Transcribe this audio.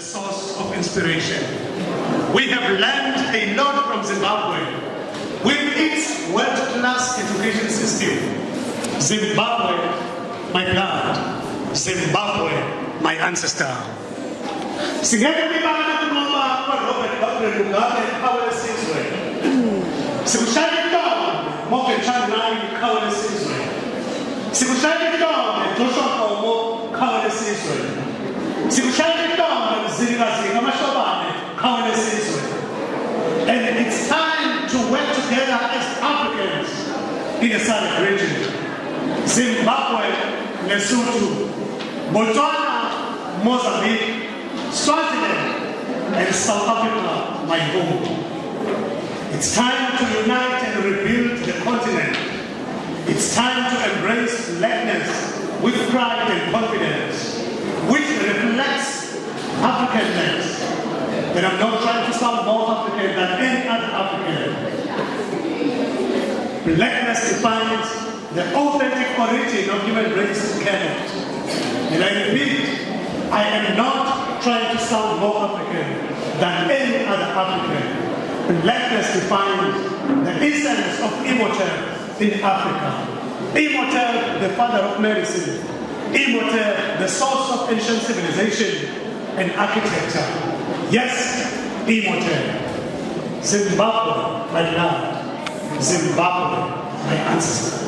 source of inspiration. We have learned a lot from Zimbabwe with its world-class education system. Zimbabwe, my blood. Zimbabwe, my ancestor. Singeke ibana kunoma kwaRobert Gabriel Mugabe ikhawule sizwe. Sikushaya intombi Morgan Tsvangirai ikhawule sizwe. Sikushaya intombi Joshua Nkomo ikhawule sizwe. Sikushaya intombi Mzilikazi kaMashobane ikhawule sizwe. And it's time to work together as Africans in a SADC region. Zimbabwe, Lesotho, Botswana, Mozambique, Swaziland, and South Africa, my home. It's time to unite and rebuild the continent. It's time to embrace blackness with pride and confidence, which reflects Africanness. And I'm not trying to sound more African than any other African. Blackness defines the authentic origin of human race in Canada. And I repeat, I am not trying to sound more African than any other African. Blackness defines the essence of Imhotep in Africa. Imhotep, the father of medicine. Imhotep, the source of ancient civilization and architecture. Yes, Imhotep. Zimbabwe, my land. Zimbabwe, my ancestor.